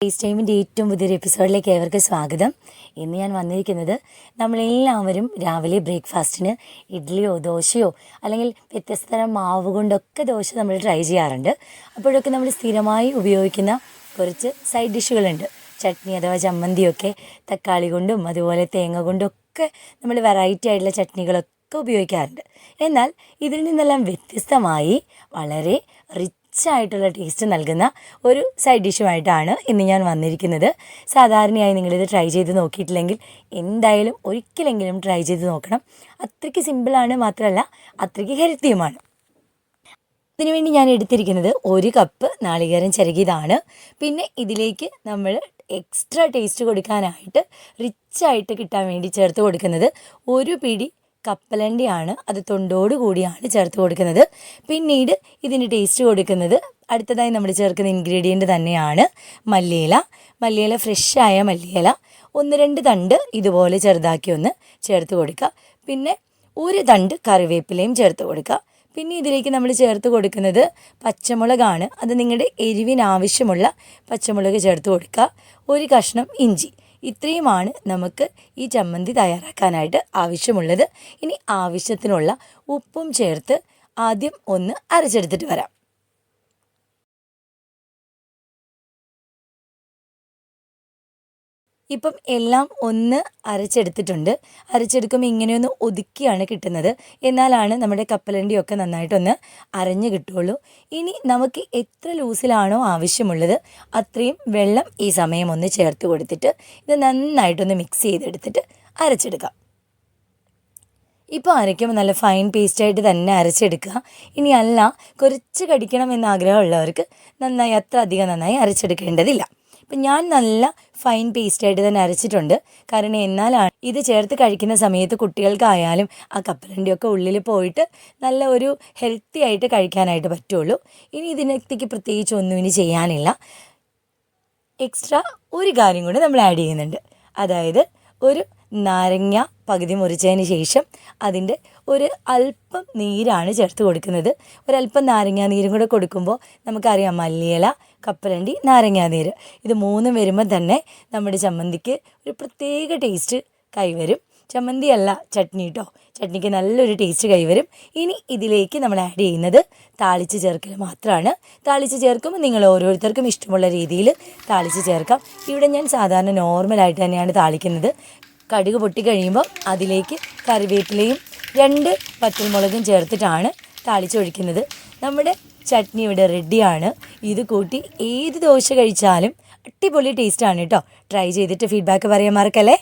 Taste ടൈമിൻ്റെ ഏറ്റവും പുതിയൊരു എപ്പിസോഡിലേക്ക് ഏവർക്കും സ്വാഗതം. ഇന്ന് ഞാൻ വന്നിരിക്കുന്നത് നമ്മളെല്ലാവരും രാവിലെ ബ്രേക്ക്ഫാസ്റ്റിന് ഇഡ്ഡലിയോ ദോശയോ അല്ലെങ്കിൽ വ്യത്യസ്ത തരം മാവ് കൊണ്ടൊക്കെ ദോശ നമ്മൾ ട്രൈ ചെയ്യാറുണ്ട്. അപ്പോഴൊക്കെ നമ്മൾ സ്ഥിരമായി ഉപയോഗിക്കുന്ന കുറച്ച് സൈഡ് ഡിഷുകളുണ്ട്. ചട്നി അഥവാ ചമ്മന്തിയൊക്കെ തക്കാളി കൊണ്ടും അതുപോലെ തേങ്ങ കൊണ്ടൊക്കെ നമ്മൾ വെറൈറ്റി ആയിട്ടുള്ള ചട്നികളൊക്കെ ഉപയോഗിക്കാറുണ്ട്. എന്നാൽ ഇതിൽ നിന്നെല്ലാം വ്യത്യസ്തമായി വളരെ ആയിട്ടുള്ള ടേസ്റ്റ് നൽകുന്ന ഒരു സൈഡ് ഡിഷുമായിട്ടാണ് ഇന്ന് ഞാൻ വന്നിരിക്കുന്നത്. സാധാരണയായി നിങ്ങളിത് ട്രൈ ചെയ്ത് നോക്കിയിട്ടില്ലെങ്കിൽ എന്തായാലും ഒരിക്കലെങ്കിലും ട്രൈ ചെയ്ത് നോക്കണം. അത്രയ്ക്ക് സിമ്പിളാണ്, മാത്രമല്ല അത്രയ്ക്ക് ഹെൽത്തിയുമാണ്. ഇതിനുവേണ്ടി ഞാൻ എടുത്തിരിക്കുന്നത് 1 കപ്പ് നാളികേരം ചിരകിയതാണ്. പിന്നെ ഇതിലേക്ക് നമ്മൾ എക്സ്ട്രാ ടേസ്റ്റ് കൊടുക്കാനായിട്ട് റിച്ചായിട്ട് കിട്ടാൻ വേണ്ടി ചേർത്ത് കൊടുക്കുന്നത് 1 പിടി കപ്പലണ്ടിയാണ്. അത് തൊണ്ടോട് കൂടിയാണ് ചേർത്ത് കൊടുക്കുന്നത്. പിന്നീട് ഇതിന് ടേസ്റ്റ് കൊടുക്കുന്നത് അടുത്തതായി നമ്മൾ ചേർക്കുന്ന ഇൻഗ്രീഡിയൻറ്റ് തന്നെയാണ് മല്ലിയില ഫ്രഷായ മല്ലിയില 1-2 തണ്ട് ഇതുപോലെ ചെറുതാക്കി ഒന്ന് ചേർത്ത് കൊടുക്കുക. പിന്നെ 1 തണ്ട് കറിവേപ്പിലയും ചേർത്ത് കൊടുക്കുക. പിന്നെ ഇതിലേക്ക് നമ്മൾ ചേർത്ത് കൊടുക്കുന്നത് പച്ചമുളകാണ്. അത് നിങ്ങളുടെ എരിവിനാവശ്യമുള്ള പച്ചമുളക് ചേർത്ത് കൊടുക്കുക. 1 കഷ്ണം ഇഞ്ചി. ഇത്രയുമാണ് നമുക്ക് ഈ ചമ്മന്തി തയ്യാറാക്കാനായിട്ട് ആവശ്യമുള്ളത്. ഇനി ആവശ്യത്തിനുള്ള ഉപ്പും ചേർത്ത് ആദ്യം ഒന്ന് അരച്ചെടുത്തിട്ട് വരാം. ഇപ്പം എല്ലാം ഒന്ന് അരച്ചെടുത്തിട്ടുണ്ട്. അരച്ചെടുക്കുമ്പോൾ ഇങ്ങനെയൊന്ന് ഒതുക്കിയാണ് കിട്ടുന്നത്. എന്നാലാണ് നമ്മുടെ കപ്പലണ്ടിയൊക്കെ നന്നായിട്ടൊന്ന് അരഞ്ഞ് കിട്ടുള്ളൂ. ഇനി നമുക്ക് എത്ര ലൂസിലാണോ ആവശ്യമുള്ളത് അത്രയും വെള്ളം ഈ സമയം ഒന്ന് ചേർത്ത് കൊടുത്തിട്ട് ഇത് നന്നായിട്ടൊന്ന് മിക്സ് ചെയ്തെടുത്തിട്ട് അരച്ചെടുക്കാം. ഇപ്പോൾ അരയ്ക്കുമ്പോൾ നല്ല ഫൈൻ പേസ്റ്റായിട്ട് തന്നെ അരച്ചെടുക്കുക. ഇനി അല്ല കുറച്ച് കടിക്കണം എന്ന ആഗ്രഹമുള്ളവർക്ക് അത്ര അധികം നന്നായി അരച്ചെടുക്കേണ്ടതില്ല. അപ്പം ഞാൻ നല്ല ഫൈൻ പേസ്റ്റായിട്ട് തന്നെ അരച്ചിട്ടുണ്ട്. കാരണം എന്നാലാണ് ഇത് ചേർത്ത് കഴിക്കുന്ന സമയത്ത് കുട്ടികൾക്കായാലും ആ കപ്പലണ്ടിയൊക്കെ ഉള്ളിൽ പോയിട്ട് നല്ല ഒരു ഹെൽത്തി ആയിട്ട് കഴിക്കാനായിട്ട് പറ്റുള്ളൂ. ഇനി ഇതിനകത്തേക്ക് പ്രത്യേകിച്ച് ഒന്നും ഇനി ചെയ്യാനില്ല. എക്സ്ട്രാ ഒരു കാര്യം കൂടി നമ്മൾ ആഡ് ചെയ്യുന്നുണ്ട്. അതായത് ഒരു നാരങ്ങ പകുതി മുറിച്ചതിന് ശേഷം അതിൻ്റെ ഒരു അല്പം നീരാണ് ചേർത്ത് കൊടുക്കുന്നത്. ഒരല്പം നാരങ്ങാ നീരും കൂടെ കൊടുക്കുമ്പോൾ നമുക്കറിയാം മല്ലിയില, കപ്പലണ്ടി, നാരങ്ങാനീര് ഇത് 3 വരുമ്പോൾ തന്നെ നമ്മുടെ ചമ്മന്തിക്ക് ഒരു പ്രത്യേക ടേസ്റ്റ് കൈവരും. ചമ്മന്തിയല്ല ചട്നി കേട്ടോ, ചട്നിക്ക് നല്ലൊരു ടേസ്റ്റ് കൈവരും. ഇനി ഇതിലേക്ക് നമ്മൾ ആഡ് ചെയ്യുന്നത് താളിച്ച് ചേർക്കൽ മാത്രമാണ്. താളിച്ച് ചേർക്കുമ്പോൾ നിങ്ങൾ ഓരോരുത്തർക്കും ഇഷ്ടമുള്ള രീതിയിൽ താളിച്ച് ചേർക്കാം. ഇവിടെ ഞാൻ സാധാരണ നോർമലായിട്ട് തന്നെയാണ് താളിക്കുന്നത്. കടുക് പൊട്ടിക്കഴിയുമ്പോൾ അതിലേക്ക് കറിവേപ്പിലയും 2 പച്ചമുളകും ചേർത്തിട്ടാണ് താളിച്ചൊഴിക്കുന്നത്. നമ്മുടെ ചട്നി ഇവിടെ റെഡിയാണ്. ഇത് കൂട്ടി ഏത് ദോശ കഴിച്ചാലും അടിപൊളി ടേസ്റ്റാണ് കേട്ടോ. ട്രൈ ചെയ്തിട്ട് ഫീഡ്ബാക്ക് പറയാൻ മറക്കല്ലേ.